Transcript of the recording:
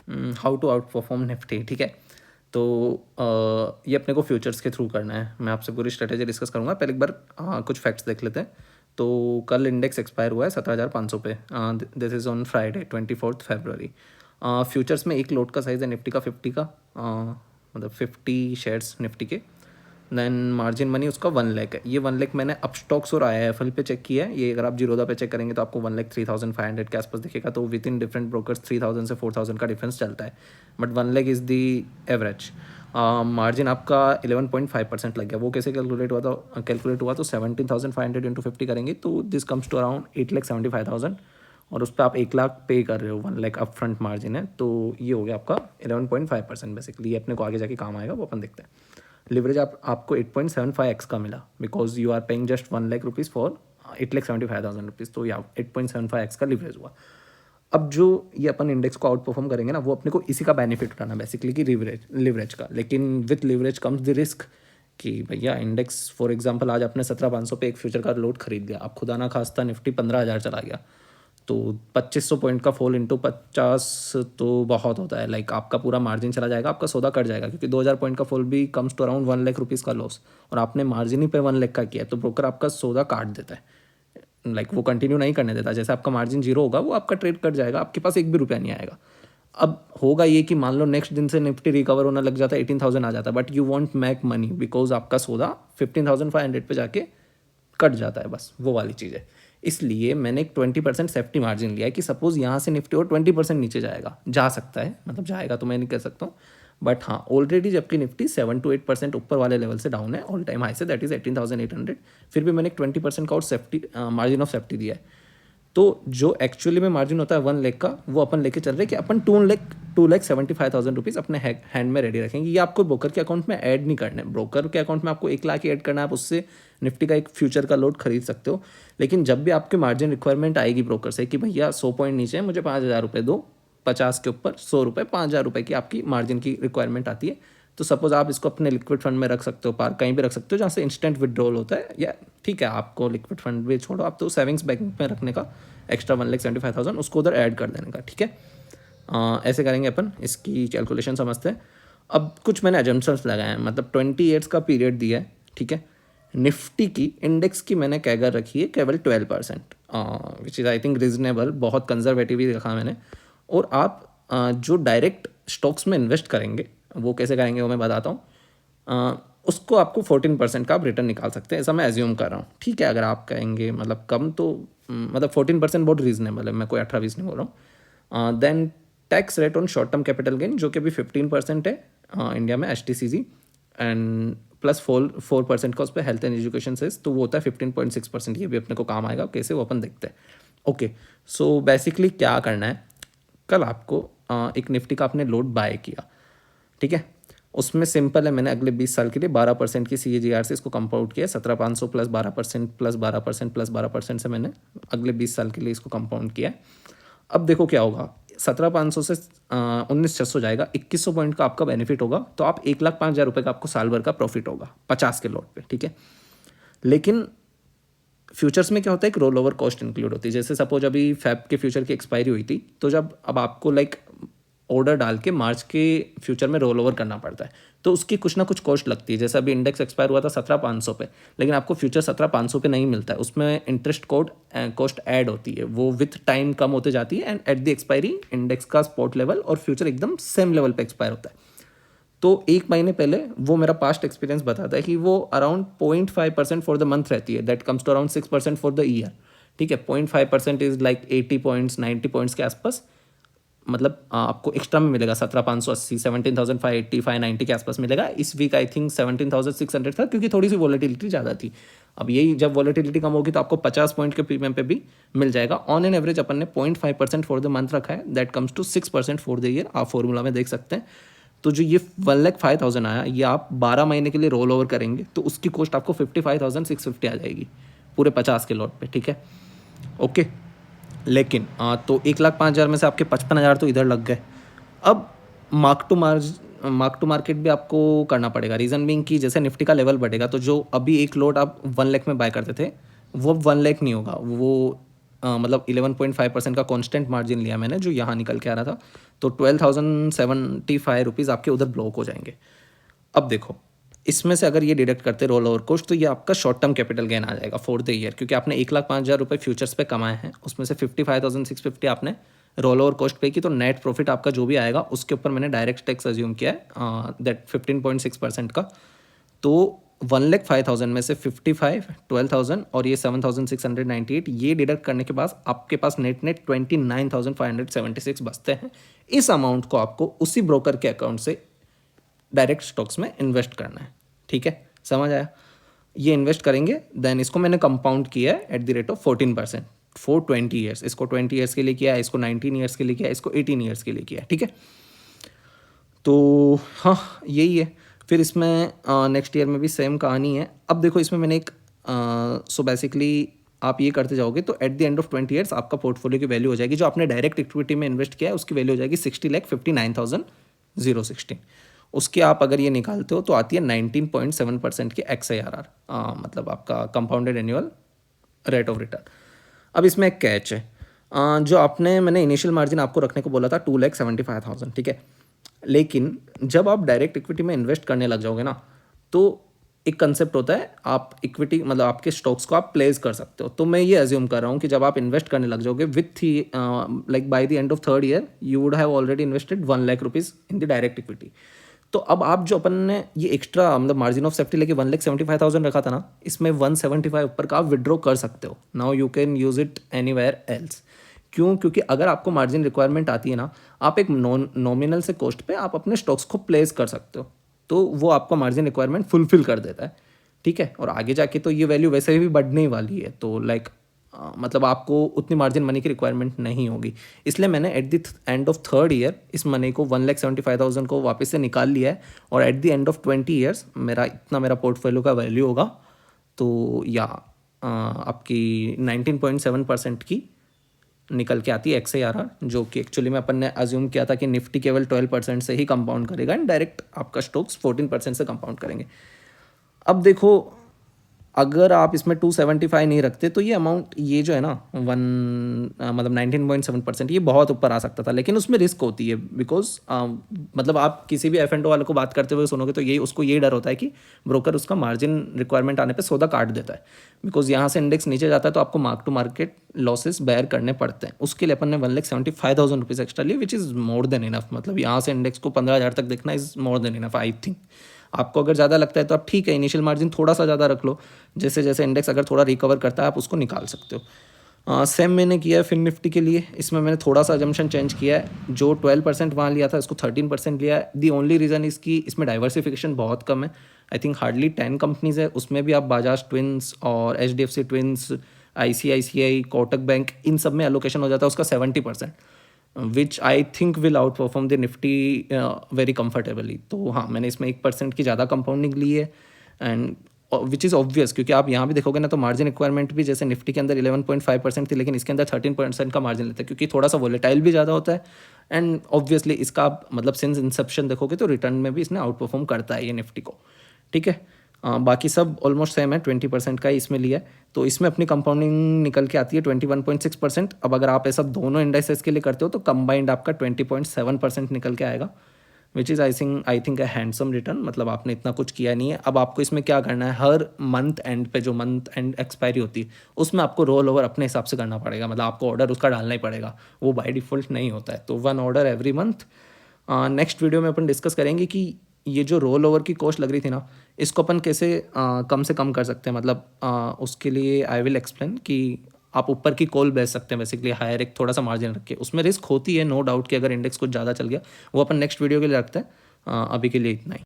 How to outperform Nifty, ठीक है। तो ये अपने को फ्यूचर्स के थ्रू करना है। मैं आपसे पूरी स्ट्रेटेजी डिस्कस करूँगा, पहले एक बार कुछ फैक्ट्स देख लेते हैं। तो कल इंडेक्स एक्सपायर हुआ है 17,500 पे, this is on Friday 24 February. Futures में एक लोट का साइज़ है निफ्टी का 50 का, मतलब 50 शेयर्स निफ्टी के। देन मार्जिन मनी उसका 1 लाख है। ये 1 लाख मैंने अप स्टॉक्स और IIFL पे चेक किया है। ये अगर आप जीरोदा पे चेक करेंगे तो आपको 1,03,500 के आसपास दिखेगा। तो विद इन डिफरेंट ब्रोकर्स 3,000 से 4,000 का डिफरेंस चलता है, but 1 lakh is the average. Margin आपका 11.5% लग गया। वो कैसे कैलकुलेट हुआ तो 17,500 इंटू 50 करेंगे तो दिस कम्स टू अराउंड 8,75,000, और उस पर आप 1 लाख पे कर रहे हो। 1 लाख अप फ्रंट मार्जिन है, तो ये हो गया आपका 11.5% बेसिकली। ये अपने को आगे जाके काम आएगा, वो अपन देखते हैं। लिवरेज आपको 8.75x का मिला, because you are paying just 1 lakh rupees for 8,75,000 rupees, तो या 8.75x का लिवरेज हुआ। अब जो ये अपन इंडेक्स को आउट परफॉर्म करेंगे ना, वो अपने को इसी का बेनिफिट उठाना बेसिकली कि लिवरेज का। लेकिन with leverage comes the risk कि भैया इंडेक्स फॉर एग्जांपल आज आपने 17,500 पे एक फ्यूचर का लोड खरीद लिया, अब खुदा ना खास्ता निफ्टी 15,000 चला गया, तो 2,500 पॉइंट का फॉल इंटू 50 तो बहुत होता है। लाइक आपका पूरा मार्जिन चला जाएगा, आपका सौदा कट जाएगा, क्योंकि 2,000 पॉइंट का फॉल भी comes to around 1 lakh rupees का लॉस, और आपने मार्जिन ही पे 1 लाख का किया है, तो ब्रोकर आपका सौदा काट देता है। लाइक वो कंटिन्यू नहीं करने देता। जैसे आपका मार्जिन जीरो होगा, वो आपका ट्रेड कट जाएगा, आपके पास एक भी रुपया नहीं आएगा। अब होगा ये कि मान लो नेक्स्ट दिन से निफ्टी रिकवर होना लग जाता है, 18,000 आ जाता है, but you want make money because आपका सौदा 15,500 पे जाके कट जाता है, बस वो वाली चीज़ है। इसलिए मैंने एक 20% सेफ्टी मार्जिन लिया है कि सपोज यहाँ से निफ्टी और 20% नीचे जाएगा, जा सकता है, मतलब जाएगा तो मैं नहीं कह सकता हूँ, बट हाँ ऑलरेडी जबकि निफ्टी 7 to 8% ऊपर वाले लेवल से डाउन है ऑल टाइम हाई से, दैट इज़ 18,800, फिर भी मैंने एक 20% का और सेफ्टी मार्जिन ऑफ सेफ्टी दिया है। तो जो एक्चुअली में मार्जिन होता है 1 लाख का, वो अपन लेके चल रहे हैं कि अपन 2,75,000 रुपीज़ अपने हैंड में रेडी रखेंगे। ये आपको ब्रोकर के अकाउंट में ऐड नहीं करना है। ब्रोकर के अकाउंट में आपको 1 लाख ही ऐड करना है, आप उससे निफ्टी का एक फ्यूचर का लोड खरीद सकते हो। लेकिन जब भी आपके मार्जिन रिक्वायरमेंट आएगी ब्रोकर से कि भैया 100 पॉइंट नीचे है, मुझे 5,000 रुपये दो, 50 के ऊपर 100 रुपये, 5,000 रुपये की आपकी मार्जिन की रिक्वायरमेंट आती है, तो सपोज आप इसको अपने लिक्विड फंड में रख सकते हो, पार कहीं भी रख सकते हो जहाँ से इंस्टेंट विड्रॉल होता है, या ठीक है आपको लिक्विड फंड भी छोड़ो, आप तो सेविंग्स बैंक में रखने का एक्स्ट्रा 1,75,000 उसको उधर ऐड कर देने का, ठीक है। ऐसे करेंगे अपन, इसकी कैलकुलेशन समझते हैं। अब कुछ मैंने एजम्पशंस लगाए हैं, मतलब 20 ईयर्स का पीरियड दिया है, ठीक है। निफ्टी की इंडेक्स की मैंने कैगर रखी है केवल 12%, which is I think reasonable, बहुत कंजर्वेटिव ही रखा मैंने। और आप जो डायरेक्ट स्टॉक्स में इन्वेस्ट करेंगे, वो कैसे करेंगे वो मैं बताता हूँ। उसको आपको 14% का आप रिटर्न निकाल सकते हैं, ऐसा मैं एज्यूम कर रहा हूँ, ठीक है। अगर आप कहेंगे मतलब कम, तो मतलब 14% बहुत रीजनेबल है, मैं कोई 18-20 नहीं बोल रहा हूँ। Then tax rate on short term capital gain जो कि अभी 15% है इंडिया में, HTCG, एंड प्लस 4% का उस पर हेल्थ एंड एजुकेशन सेस, तो वो होता है 15.6%। ये भी अपने को काम आएगा, कैसे वो अपन देखते हैं। ओके, सो बेसिकली क्या करना है, कल आपको एक निफ्टी का आपने लोड बाय किया, ठीक है। उसमें सिंपल है, मैंने अगले 20 साल के लिए 12% की CAGR से इसको कंपाउंड किया, 17,500 प्लस 12% प्लस 12% प्लस 12% से मैंने अगले 20 साल के लिए इसको कंपाउंड किया है। अब देखो क्या होगा, 17,500 से 19,600 जाएगा, 2,100 पॉइंट का आपका बेनिफिट होगा, तो आप 1,05,000 रुपये का आपको साल भर का प्रॉफिट होगा 50 के लोड पे, ठीक है। लेकिन फ्यूचर्स में क्या होता है, एक रोल ओवर कॉस्ट इंक्लूड होती है। जैसे सपोज अभी फैब के फ्यूचर की एक्सपायरी हुई थी, तो जब अब आपको लाइक ऑर्डर डाल के मार्च के फ्यूचर में रोल ओवर करना पड़ता है, तो उसकी कुछ ना कुछ कॉस्ट लगती है। जैसे अभी इंडेक्स एक्सपायर हुआ था 17,500 पे, लेकिन आपको फ्यूचर 17,500 पे नहीं मिलता है, उसमें इंटरेस्ट कॉस्ट ऐड होती है, वो विथ टाइम कम होते जाती है, and at the expiry index का स्पॉट लेवल और फ्यूचर एकदम सेम लेवल पे एक्सपायर होता है। तो एक महीने पहले वो मेरा पास्ट एक्सपीरियंस बताता है कि वो अराउंड 0.5% फॉर द मंथ रहती है, that comes to around 6% for the year, ठीक है। 0.5% इज लाइक 80 पॉइंट्स 90 पॉइंट्स के आसपास, मतलब आपको एक्स्ट्रा में मिलेगा 17,580, 17,580, 590 के आसपास मिलेगा। इस वीक आई थिंक 17,600 था, क्योंकि थोड़ी सी वॉलेटिलिटी ज़्यादा थी। अब यही जब वॉलेटिलिटी कम होगी तो आपको 50 पॉइंट के प्रीमियम पे भी मिल जाएगा। ऑन एन एवरेज अपन ने 0.5% फॉर द मंथ रखा है, that comes to 6% for the year, आप फॉर्मूला में देख सकते हैं। तो जो ये 1,05,000 आया, ये आप 12 महीने के लिए रोल ओवर करेंगे, तो उसकी कॉस्ट आपको 55,650 आ जाएगी पूरे 50 के लॉट पे, ठीक है। ओके, लेकिन तो 1,05,000 में से आपके 55,000 तो इधर लग गए। अब मार्क टू मार्केट भी आपको करना पड़ेगा। रीज़न बीइंग कि जैसे निफ्टी का लेवल बढ़ेगा, तो जो अभी एक लोट आप 1 लाख में बाय करते थे, वो 1 लाख नहीं होगा, वो मतलब 11.5% का कांस्टेंट मार्जिन लिया मैंने, जो यहाँ निकल के आ रहा था, तो 12,075 रुपीज़ आपके उधर ब्लॉक हो जाएंगे। अब देखो, इसमें से अगर ये डिडक्ट करते रोल ओवर कॉस्ट, तो ये आपका शॉर्ट टर्म कैपिटल गेन आ जाएगा फॉर द ईयर, क्योंकि आपने 1,05,000 रुपये फ्यूचर्स पे कमाए हैं, उसमें से 55,650 आपने रोल ओवर कॉस्ट पे की, तो नेट प्रॉफिट आपका जो भी आएगा उसके ऊपर मैंने डायरेक्ट टैक्स अज्यूम किया है दैट 15.6% का। तो 1,05,000 में से 55, 12,000 और ये 7,698, ये डिडक्ट करने के बाद आपके पास नेट 29,576 बचते हैं। इस अमाउंट को आपको उसी ब्रोकर के अकाउंट से डायरेक्ट स्टॉक्स में इन्वेस्ट करना है। ठीक है, समझ आया? ये इन्वेस्ट करेंगे, देन इसको मैंने कंपाउंड किया है at the rate of 14% for 20 years. इसको 20 ईयर्स के लिए किया है, इसको 19 ईयर्स के लिए किया है, इसको 18 ईयर्स के लिए किया है। ठीक है, तो हाँ यही है। फिर इसमें नेक्स्ट ईयर में भी सेम कहानी है। अब देखो, इसमें मैंने एक सो बेसिकली आप ये करते जाओगे तो at the end of 20 years आपका पोर्टफोलियो की वैल्यू हो जाएगी, जो आपने डायरेक्ट इक्विटी में इन्वेस्ट किया है उसकी वैल्यू हो जाएगी 60,59,016। उसके आप अगर ये निकालते हो तो आती है 19.7% की XIRR, मतलब आपका compounded annual rate of return. अब इसमें एक कैच है, जो आपने मैंने इनिशियल मार्जिन आपको रखने को बोला था 2,75,000, ठीक है, लेकिन जब आप डायरेक्ट इक्विटी में इन्वेस्ट करने लग जाओगे ना, तो एक कंसेप्ट होता है, आप इक्विटी मतलब आपके स्टॉक्स को आप प्लेस कर सकते हो। तो मैं ये अज्यूम कर रहा हूँ कि जब आप इन्वेस्ट करने लग जाओगे with like by the end of 3rd year you would have already invested 1 lakh rupees in the direct equity. तो अब आप जो अपन ने ये एक्स्ट्रा मतलब मार्जिन ऑफ सेफ्टी लेके 1,75,000 रखा था ना, इसमें 175 ऊपर का आप विड्रॉ कर सकते हो। Now you can use it anywhere else. क्यों? क्योंकि अगर आपको मार्जिन रिक्वायरमेंट आती है ना, आप एक नॉमिनल से कॉस्ट पे आप अपने स्टॉक्स को प्लेस कर सकते हो, तो वो आपका मार्जिन रिक्वायरमेंट फुलफिल कर देता है। ठीक है, और आगे जाके तो ये वैल्यू वैसे भी बढ़ने ही वाली है, तो लाइक मतलब आपको उतनी मार्जिन मनी की रिक्वायरमेंट नहीं होगी। इसलिए मैंने at the end of 3rd year इस मनी को 1,75,000 को वापस से निकाल लिया है, और at the end of 20 years मेरा पोर्टफोलियो का वैल्यू होगा, तो या आपकी 19.7% की निकल के आती है XIRR, जो कि एक्चुअली में अपन ने अज्यूम किया था कि निफ्टी केवल 12% से ही कंपाउंड करेगा एंड डायरेक्ट आपका स्टॉक्स 14% से कंपाउंड करेंगे। अब देखो, अगर आप इसमें 275 नहीं रखते तो ये अमाउंट, ये जो है ना मतलब 19.7%, ये बहुत ऊपर आ सकता था, लेकिन उसमें रिस्क होती है बिकॉज मतलब आप किसी भी F&O वाले को बात करते हुए सुनोगे तो उसको ये डर होता है कि ब्रोकर उसका मार्जिन रिक्वायरमेंट आने पे सौदा काट देता है, बिकॉज यहाँ से इंडेक्स नीचे जाता है तो आपको mark to market losses bear करने पड़ते हैं। उसके लिए अपन ने 1,75,000 रुपीज़ एक्स्ट्रा लिए, which is more than enough. मतलब यहाँ से इंडेक्स को 15,000 तक देखना is more than enough I think. आपको अगर ज़्यादा लगता है तो आप ठीक है, इनिशियल मार्जिन थोड़ा सा ज़्यादा रख लो, जैसे जैसे इंडेक्स अगर थोड़ा रिकवर करता है आप उसको निकाल सकते हो। सेम मैंने किया है फिर निफ्टी के लिए। इसमें मैंने थोड़ा सा अजम्पशन चेंज किया है, जो 12% वहाँ लिया था इसको 13% लिया है। दी ओनली रीज़न इसकी इसमें डाइवर्सिफिकेशन बहुत कम है, आई थिंक हार्डली 10 कंपनीज़ है, उसमें भी आप बजाज ट्विंस और HDFC twins, ICICI, Kotak bank, इन सब में एलोकेशन हो जाता है उसका 70%, which I think will outperform the Nifty very comfortably. तो हाँ, मैंने इसमें 1% की ज़्यादा कंपाउंडिंग ली है, एंड विच इज़ ऑब्वियस, क्योंकि आप यहाँ भी देखोगे ना तो मार्जिन रिक्वायरमेंट भी जैसे निफ्टी के अंदर 11.5% थी, लेकिन इसके अंदर 13% का मार्जिन लेते हैं, क्योंकि थोड़ा सा वोलेटाइल भी ज़्यादा होता है, एंड ऑब्वियसली इसका आप मतलब सिंस इंसेप्शन देखोगे तो रिटर्न में भी इसने आउट परफॉर्म करता है ये निफ्टी को। ठीक है, बाकी सब ऑलमोस्ट सेम है, 20% का ही इसमें लिया है, तो इसमें अपनी कंपाउंडिंग निकल के आती है 21.6%। अब अगर आप ऐसा दोनों इंडाइसेस के लिए करते हो तो कंबाइंड आपका 20.7% निकल के आएगा, which is I think a handsome return. मतलब आपने इतना कुछ किया नहीं है। अब आपको इसमें क्या करना है, हर मंथ एंड पे जो मंथ एंड एक्सपायरी होती है उसमें आपको रोल ओवर अपने हिसाब से करना पड़ेगा, मतलब आपको ऑर्डर उसका डालना ही पड़ेगा, वो बाय डिफ़ॉल्ट नहीं होता है। तो 1 order every month. Next video में अपन डिस्कस करेंगे कि ये जो रोल ओवर की कॉस्ट लग रही थी ना, इसको अपन कैसे कम से कम कर सकते हैं। मतलब उसके लिए आई विल एक्सप्लेन कि आप ऊपर की कॉल बेच सकते हैं बेसिकली, हायर एक थोड़ा सा मार्जिन रख के। उसमें रिस्क होती है नो डाउट कि अगर इंडेक्स कुछ ज़्यादा चल गया, वो अपन नेक्स्ट वीडियो के लिए रखते हैं। अभी के लिए इतना ही।